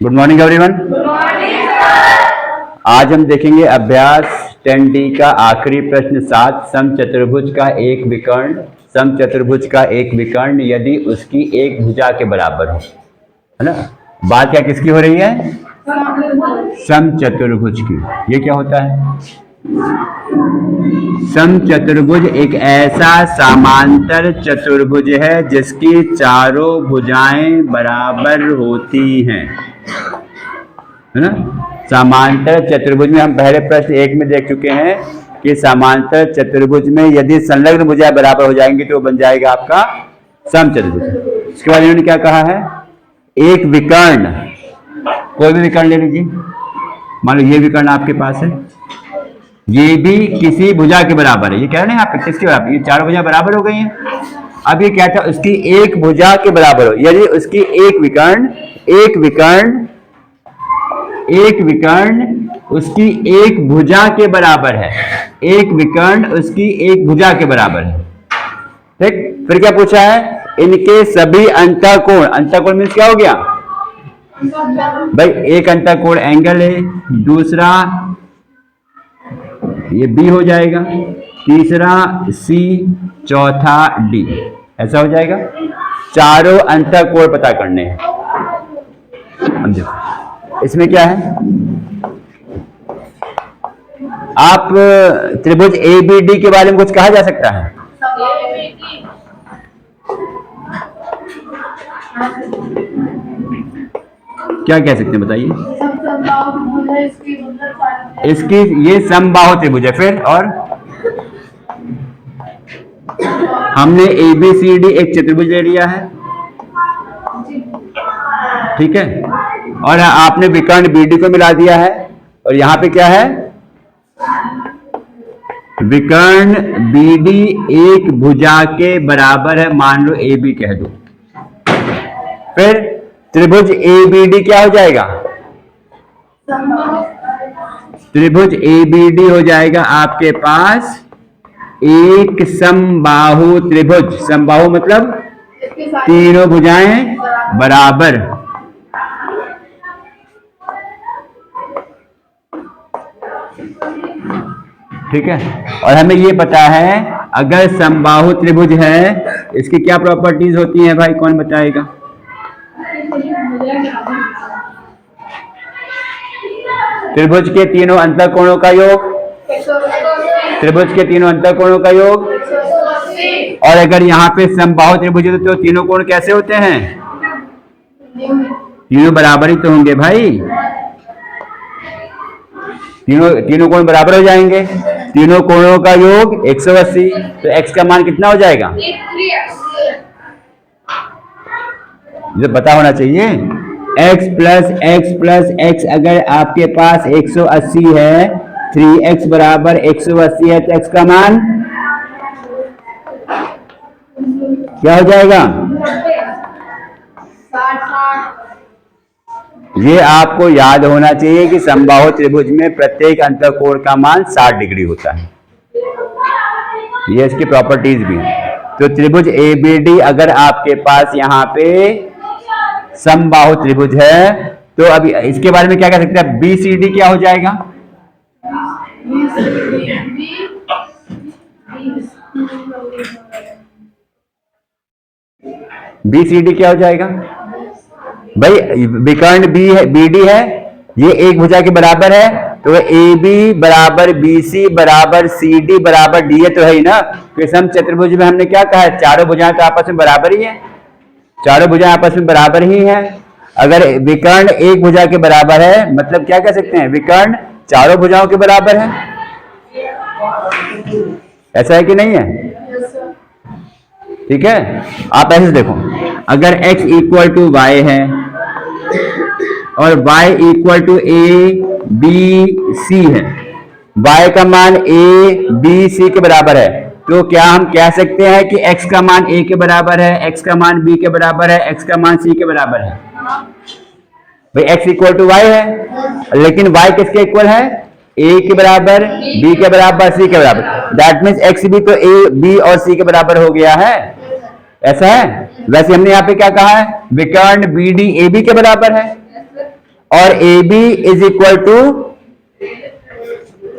Good morning everyone. आज हम देखेंगे अभ्यास 10D का आखिरी प्रश्न 7। समचतुर्भुज का एक विकर्ण, समचतुर्भुज का एक विकर्ण यदि उसकी एक भुजा के बराबर हो, है ना। बात क्या किसकी हो रही है? समचतुर्भुज की। ये क्या होता है? समचतुर्भुज एक ऐसा समांतर चतुर्भुज है जिसकी चारों भुजाएं बराबर होती हैं, है ना। समांतर चतुर्भुज में हम पहले प्रश्न 1 में देख चुके हैं कि समांतर चतुर्भुज में यदि संलग्न भुजाएं बराबर हो जाएंगी तो बन जाएगा आपका समचतुर्भुज। इसके बाद इन्होंने क्या कहा है? एक विकर्ण, कोई भी विकर्ण ले लीजिए। मान लो ये विकर्ण आपके पास है, ये भी किसी भुजा के बराबर है। ये कह रहे हैं आप किसके बराबर? ये चारों भुजा बराबर हो गई हैं। अब ये कहता है उसकी एक भुजा के बराबर हो, यदि उसकी एक विकर्ण उसकी एक भुजा के बराबर है, एक विकर्ण उसकी एक भुजा के बराबर है। ठीक, फिर क्या पूछा है? इनके सभी अंतःकोण, अंतःकोण मीन्स क्या हो गया भाई? एक अंतःकोण एंगल है, दूसरा ये बी हो जाएगा, तीसरा सी, चौथा डी, ऐसा हो जाएगा। चारों अंतःकोण पता करने हैं। अब देखो इसमें क्या है, आप त्रिभुज ABD के बारे में कुछ कहा जा सकता है? क्या कह सकते हैं बताइए? इसकी ये समबाहु त्रिभुज है। फिर और हमने ABCD एक चतुर्भुज ले लिया है, ठीक है, और आपने विकर्ण BD को मिला दिया है। और यहां पे क्या है? विकर्ण BD एक भुजा के बराबर है, मान लो AB कह दो। फिर त्रिभुज ABD क्या हो जाएगा? त्रिभुज ABD हो जाएगा आपके पास एक समबाहु त्रिभुज। समबाहु मतलब तीनों भुजाएं बराबर। ठीक है, और हमें ये पता है अगर समबाहु त्रिभुज है इसकी क्या प्रॉपर्टीज होती हैं भाई? कौन बताएगा? त्रिभुज के तीनों अंतःकोणों का योग, त्रिभुज के तीनों अंतःकोणों का योग। और अगर यहाँ पे समबाहु त्रिभुज है तो तीनों कोण कैसे होते हैं? तीनों बराबर ही तो होंगे भाई, तीनों कोण बराबर हो जाएंगे। तीनों कोणों का योग 180, तो x का मान कितना हो जाएगा? ये पता होना चाहिए। x प्लस x अगर आपके पास 180 है, 3x बराबर 180 है, तो x का मान क्या हो जाएगा? ये आपको याद होना चाहिए कि समबाहु त्रिभुज में प्रत्येक अंतःकोण का मान 60 डिग्री होता है। ये इसकी प्रॉपर्टीज भी हैं। तो त्रिभुज ABD अगर आपके पास यहाँ पे समबाहु त्रिभुज है तो अभी इसके बारे में क्या कह सकते हैं? BCD क्या हो जाएगा? BCD क्या हो जाएगा भाई? विकर्ण BD है, ये एक भुजा के बराबर है, तो AB बराबर BC बराबर CD बराबर DA तो है ही ना। तो समचतुर्भुज में हमने क्या कहा है? चारों भुजाएं तो आपस में बराबर ही है, चारों भुजाएं आपस में बराबर ही हैं। अगर विकर्ण एक भुजा के बराबर है मतलब क्या कह सकते हैं? विकर्ण चारों भुजाओं के बराबर है। ऐसा है कि नहीं है? ठीक है, आप ऐसे देखो, अगर x इक्वल टू y है और y इक्वल टू ABC है, y का मान ABC के बराबर है, तो क्या हम कह सकते हैं कि x का मान A के बराबर है, x का मान B के बराबर है, x का मान C के बराबर है? भाई x इक्वल टू y है, लेकिन y किसके इक्वल है? A के बराबर, B के बराबर, C के बराबर। दैट मीन्स x भी तो A, B और C के बराबर हो गया है। ऐसा है? वैसे हमने यहाँ पे क्या कहा है? विकर्ण BD AB के बराबर है। और A B is equal to,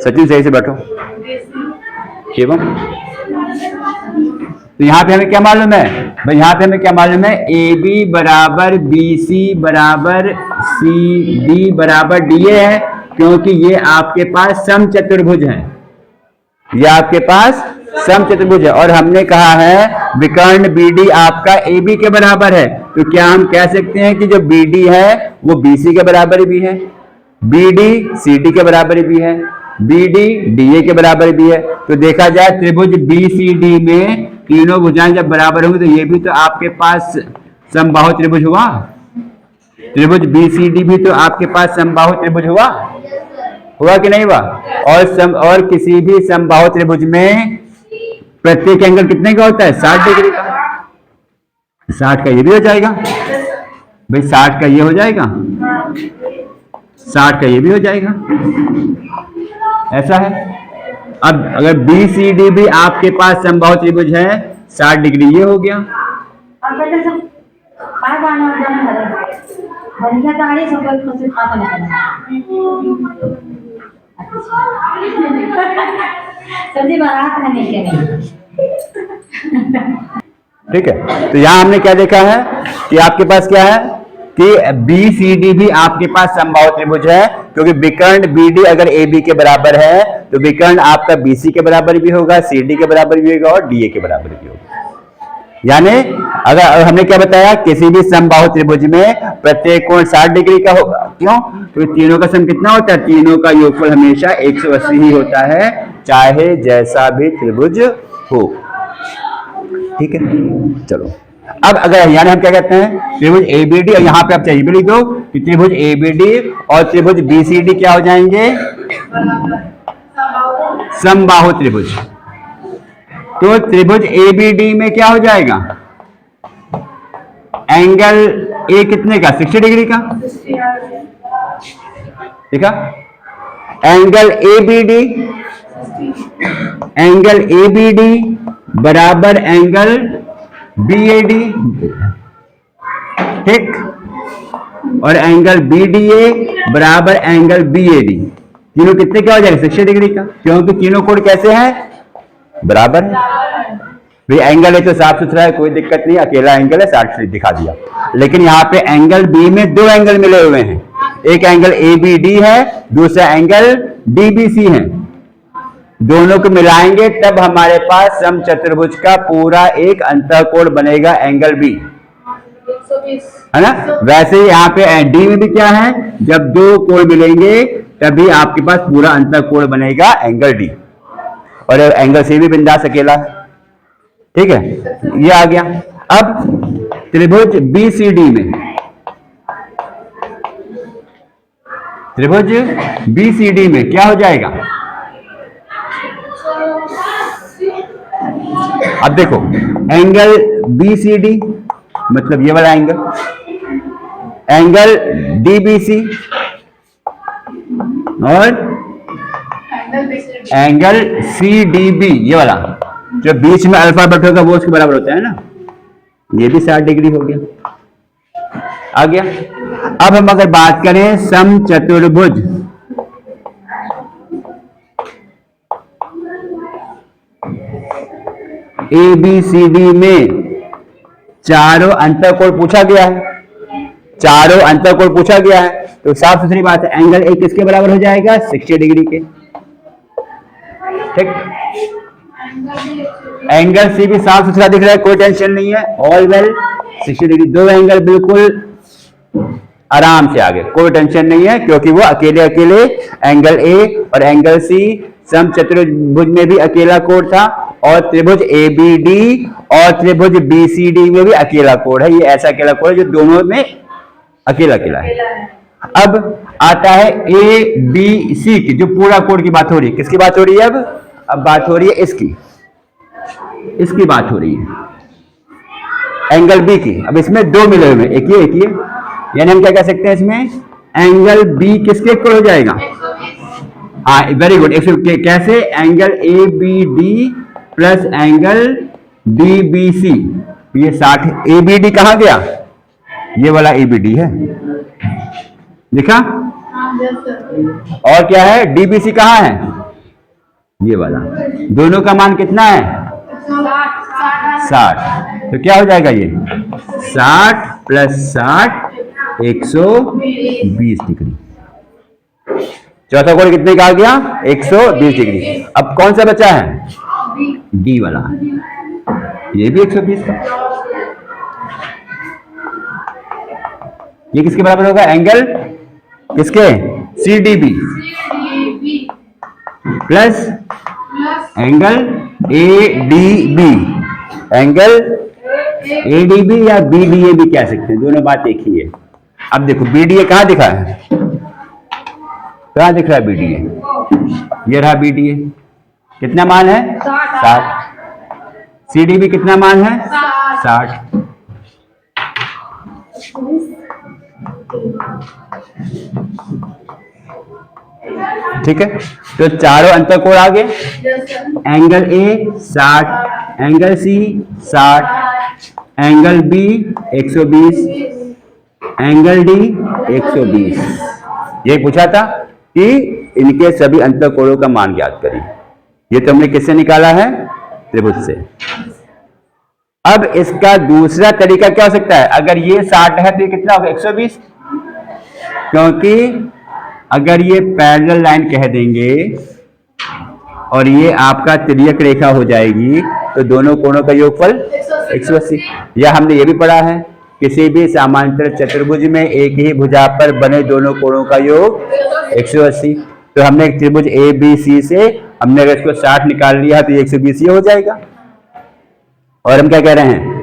Sachin सही से बैठो शिवम, तो यहां पे हमें क्या मालूम है भाई, यहां पे हमें क्या मालूम है, ए बी बराबर बी सी बराबर सी डी बराबर डी ए है, क्योंकि ये आपके पास समचतुर्भुज है, ये आपके पास समचतुर्भुज है। और हमने कहा है विकर्ण बीडी आपका ए बी के बराबर है, तो क्या हम कह सकते हैं कि जो बीडी है वो बीसी के बराबर भी है, बीडी सीडी के बराबर भी है, बीडी डीए के बराबर भी है। तो देखा जाए त्रिभुज बीसीडी में तीनों भुजाएं जब बराबर होंगी तो ये भी तो आपके पास समबाहु त्रिभुज हुआ, त्रिभुज बीसीडी भी तो आपके पास समबाहु त्रिभुज हुआ, हुआ कि नहीं हुआ। और किसी भी समबाहु त्रिभुज में प्रत्येक एंगल कितने का होता है, 60 डिग्री का, 60 का ये भी हो जाएगा भाई, 60 का ये हो जाएगा, 60 का ये भी हो जाएगा, ऐसा है। अब अगर बी सी डी भी आपके पास समबाहु त्रिभुज है, 60 डिग्री ये हो गया, ठीक है। तो यहां हमने क्या देखा है कि आपके पास क्या है कि बी सी डी भी आपके पास समबाहु त्रिभुज है, क्योंकि विकर्ण बी डी अगर ए बी के बराबर है तो विकर्ण आपका बी सी के बराबर भी होगा, सी डी के बराबर भी होगा और डी ए के बराबर भी होगा। यानी अगर हमने क्या बताया, किसी भी समबाहु त्रिभुज में प्रत्येक कोण 60 डिग्री का होगा, क्यों, क्योंकि तीनों का सम कितना होता है, तीनों का योगफल हमेशा 180 ही होता है, चाहे जैसा भी त्रिभुज हो, ठीक है। चलो अब अगर यानी हम क्या कहते हैं, त्रिभुज एबीडी, और यहां पे आप चाहिए भी लिख दो कि त्रिभुज एबीडी और त्रिभुज बीसीडी क्या हो जाएंगे, समबाहु त्रिभुज। तो त्रिभुज एबीडी में क्या हो जाएगा, एंगल ए कितने का, 60 डिग्री का, ठीक है। एंगल एबीडी, एंगल एबीडी बराबर एंगल बीएडी, ठीक, और एंगल बीडीए बराबर एंगल बीएडी, तीनों कितने का हो जाएगा, 60 डिग्री का, क्योंकि तीनों कोण कैसे हैं, बराबर है भाई। एंगल है तो साफ सुथरा है, कोई दिक्कत नहीं, अकेला एंगल है, 60 दिखा दिया। लेकिन यहाँ पे एंगल बी में दो एंगल मिले हुए हैं, एक एंगल ए बी डी है, दूसरा एंगल डी बी सी है, दोनों को मिलाएंगे तब हमारे पास समचतुर्भुज का पूरा एक अंतःकोण बनेगा, एंगल बी, है ना। वैसे ही यहाँ पे डी में भी क्या है, जब दो कोण मिलेंगे तभी आपके पास पूरा अंतःकोण बनेगा, एंगल डी, और एंगल सी भी बिंदास अकेला है, ठीक है, ये आ गया। अब त्रिभुज बीसीडी में, त्रिभुज बीसीडी में क्या हो जाएगा, अब देखो एंगल बीसीडी मतलब ये वाला एंगल, एंगल डीबीसी और एंगल सी डी बी, ये वाला जो बीच में अल्फाबेट होगा वो उसके बराबर होता है ना, ये भी 60 डिग्री हो गया, आ गया। अब हम अगर बात करें समचतुर्भुज, ए बी सी डी में चारों अंतःकोण पूछा गया है, चारों अंतःकोण पूछा गया है, तो साफ सुथरी बात है, एंगल ए किसके बराबर हो जाएगा, 60 डिग्री के, ठीक। एंगल सी भी साफ सुथरा दिख रहा है, कोई टेंशन नहीं है, ऑल वेल, 60 डिग्री, दो एंगल बिल्कुल आराम से आगे, कोई टेंशन नहीं है, क्योंकि वो अकेले अकेले एंगल ए और एंगल सी समचतुर्भुज में भी अकेला कोण था, और त्रिभुज एबीडी और त्रिभुज बीसीडी में भी अकेला कोण है, ये ऐसा अकेला कोण है जो दोनों में अकेला अकेला है। अब आता है ए बी सी की, जो पूरा कोण की बात हो रही है, किसकी बात हो रही है, अब बात हो रही है इसकी, इसकी बात हो रही है एंगल बी की। अब इसमें दो मिले हुए, एक ये, यानी हम क्या कह सकते हैं इसमें, एंगल बी किसके इक्वल हो जाएगा, हाँ वेरी गुड, कैसे, angle A B D plus angle D B C, ये 60, ए बी डी कहां गया, ये वाला ए बी डी है, लिखा? और क्या है, डीबीसी कहाँ है, ये वाला। दोनों का मान कितना है, 60। तो क्या हो जाएगा ये 60 प्लस 60 120 डिग्री। चौथा कोण कितने का आ गया, 120 डिग्री। अब कौन सा बचा है, डी वाला, ये भी 120 का। ये किसके बराबर होगा, एंगल किसके, CDB plus angle ADB। Angle ADB या BDA भी कह सकते हैं, दोनों बात एक ही है। अब देखो BDA कहाँ दिखा है, कहाँ दिख रहा है BDA, ये रहा BDA, कितना मान है 60। CDB कितना मान है 60। ठीक है, तो चारों अंतःकोण आ गए। Angle A 60, angle C 60, angle B 120, angle D 120। ये पूछा था कि इनके सभी अंतःकोणों का मान ज्ञात करें। ये तो हमने किससे निकाला है, त्रिभुज से। अब इसका दूसरा तरीका क्या हो सकता है, अगर ये 60 है तो ये कितना होगा 120, क्योंकि अगर ये पैरेलल लाइन कह देंगे और ये आपका तिर्यक रेखा हो जाएगी तो दोनों कोणों का योगफल 180। या हमने ये भी पढ़ा है, किसी भी समांतर चतुर्भुज में एक ही भुजा पर बने दोनों कोणों का योग 180। तो हमने एक त्रिभुज ABC से हमने अगर इसको 60 निकाल लिया तो 120 ये हो जाएगा। और हम क्या कह रहे हैं,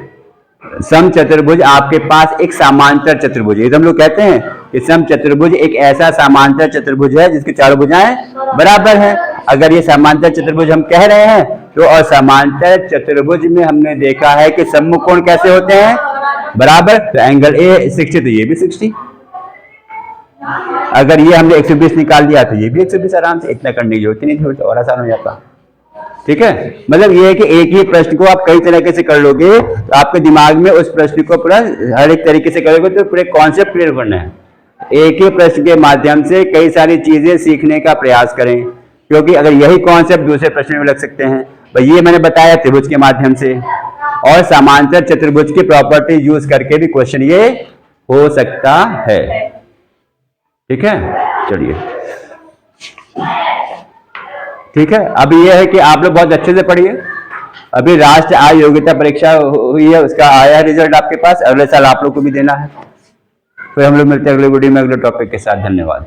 सम चतुर्भुज आपके पास एक समांतर चतुर्भुज है। तो हम लोग कहते हैं कि सम चतुर्भुज एक ऐसा समांतर चतुर्भुज है जिसकी चारों भुजाएं बराबर हैं। अगर ये समांतर चतुर्भुज हम कह रहे हैं तो और समांतर चतुर्भुज में हमने देखा है कि सम्मुख कोण कैसे होते हैं, बराबर। तो एंगल A 60 तो ये भी 60। अगर ये हमने 120 निकाल दिया तो ये भी 120 आराम से, इतना करने की जरूरत नहीं थी, और आसान हो जाता। ठीक है, मतलब ये है कि एक ही प्रश्न को आप कई तरीके से कर लोगे तो आपके दिमाग में उस प्रश्न को पूरा हर एक तरीके से करोगे तो पूरे कॉन्सेप्ट क्लियर करना है। एक ही प्रश्न के माध्यम से कई सारी चीजें सीखने का प्रयास करें, क्योंकि अगर यही कॉन्सेप्ट दूसरे प्रश्न में लग सकते हैं। भाई ये मैंने बताया त्रिभुज के माध्यम से, और समांतर चतुर्भुज की प्रॉपर्टी यूज करके भी क्वेश्चन ये हो सकता है। ठीक है, चलिए ठीक है। अब ये है कि आप लोग बहुत अच्छे से पढ़िए। अभी राष्ट्र आय योग्यता परीक्षा हुई है, उसका आया रिजल्ट आपके पास, अगले साल आप लोग को भी देना है। फिर हम लोग मिलते हैं अगले वीडियो में अगले टॉपिक के साथ। धन्यवाद।